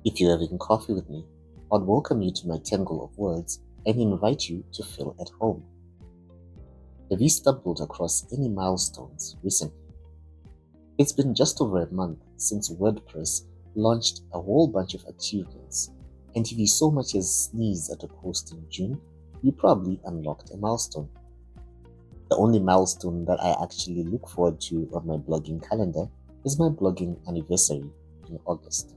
If you're having coffee with me, I'd welcome you to my tangle of words and invite you to feel at home. Have you stumbled across any milestones recently? It's been just over a month since WordPress launched a whole bunch of achievements, and if you so much as sneeze at a post in June, you probably unlocked a milestone. The only milestone that I actually look forward to on my blogging calendar is my blogging anniversary in August.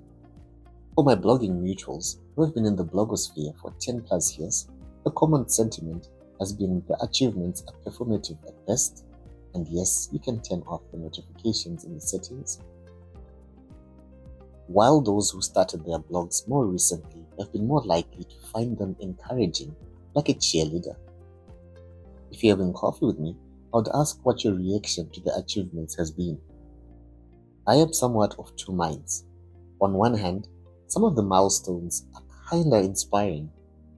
For my blogging mutuals who have been in the blogosphere for 10 plus years, the common sentiment has been the achievements are performative at best, and yes, you can turn off the notifications in the settings. While those who started their blogs more recently have been more likely to find them encouraging, like a cheerleader. If you're having coffee with me, I would ask what your reaction to the achievements has been. I am somewhat of two minds. On one hand, some of the milestones are kinda inspiring,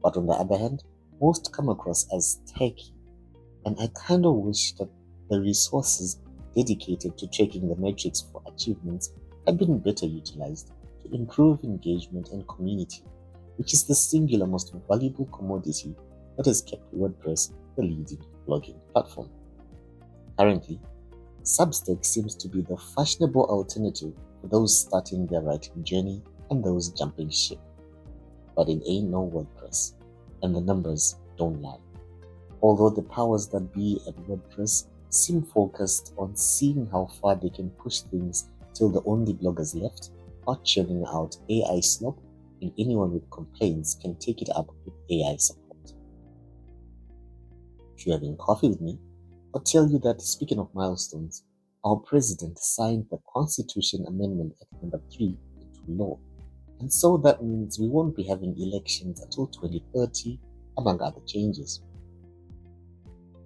but on the other hand, most come across as tacky, and I kinda wish that the resources dedicated to tracking the metrics for achievements had been better utilized to improve engagement and community, which is the singular most valuable commodity that has kept WordPress the leading blogging platform. Currently, Substack seems to be the fashionable alternative for those starting their writing journey and those jumping ship. But it ain't no WordPress, and the numbers don't lie. Although the powers that be at WordPress seem focused on seeing how far they can push things till the only bloggers left are churning out AI slop, and anyone with complaints can take it up with AI support. If you're having coffee with me, I'll tell you that speaking of milestones, our president signed the Constitution Amendment Act number 3 into law. And so that means we won't be having elections until 2030, among other changes.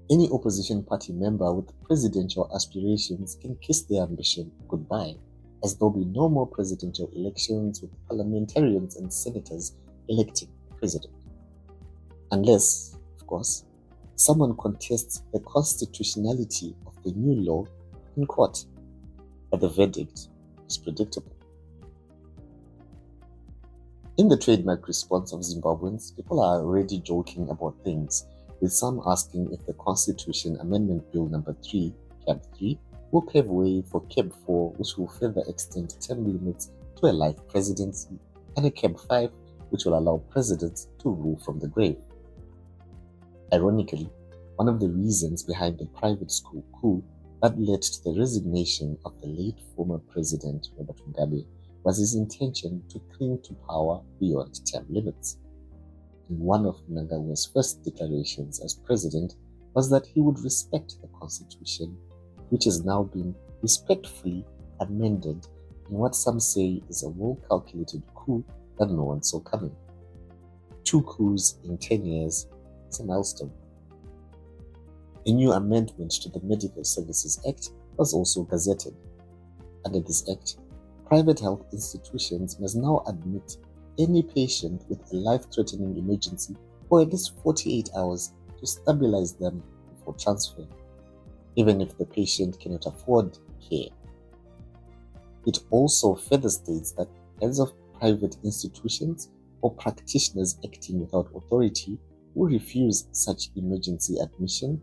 Any opposition party member with presidential aspirations can kiss their ambition goodbye, as there'll be no more presidential elections with parliamentarians and senators electing the president. Unless, of course, someone contests the constitutionality of the new law in court. But the verdict is predictable. In the trademark response of Zimbabweans, people are already joking about things, with some asking if the Constitution Amendment Bill number 3, CAB 3, will pave way for CAB 4, which will further extend term limits to a life presidency, and a CAB 5, which will allow presidents to rule from the grave. Ironically, one of the reasons behind the private school coup that led to the resignation of the late former president Robert Mugabe was his intention to cling to power beyond term limits. And one of Mnangagwa's first declarations as president was that he would respect the constitution, which has now been respectfully amended in what some say is a well-calculated coup that no one saw coming. 2 coups in 10 years is a milestone. A new amendment to the Medical Services Act was also gazetted. Under this act, private health institutions must now admit any patient with a life-threatening emergency for at least 48 hours to stabilize them before transfer, even if the patient cannot afford care. It also further states that heads of private institutions or practitioners acting without authority who refuse such emergency admission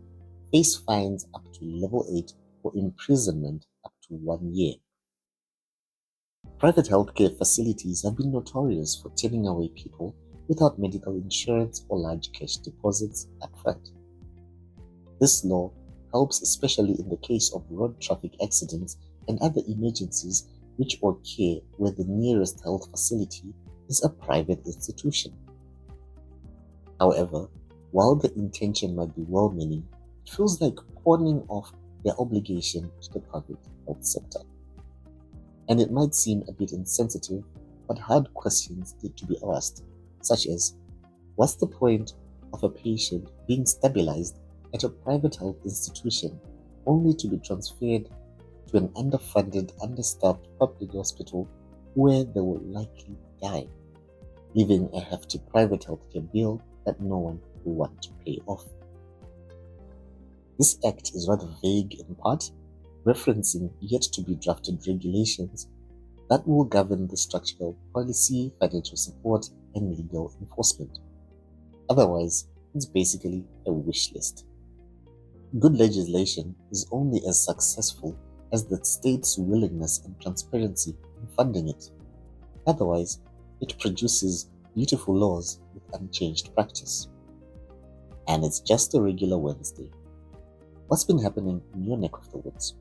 face fines up to level 8 or imprisonment up to 1 year. Private healthcare facilities have been notorious for turning away people without medical insurance or large cash deposits upfront. This law helps especially in the case of road traffic accidents and other emergencies which occur where the nearest health facility is a private institution. However, while the intention might be well-meaning, it feels like pawning off their obligation to the public health sector. And it might seem a bit insensitive, but hard questions need to be asked, such as, what's the point of a patient being stabilized at a private health institution only to be transferred to an underfunded, understaffed public hospital where they will likely die, leaving a hefty private healthcare bill that no one will want to pay off? This act is rather vague in part, referencing yet to be drafted regulations, that will govern the structural policy, financial support, and legal enforcement. Otherwise, it's basically a wish list. Good legislation is only as successful as the state's willingness and transparency in funding it. Otherwise, it produces beautiful laws with unchanged practice. And it's just a regular Wednesday. What's been happening in your neck of the woods?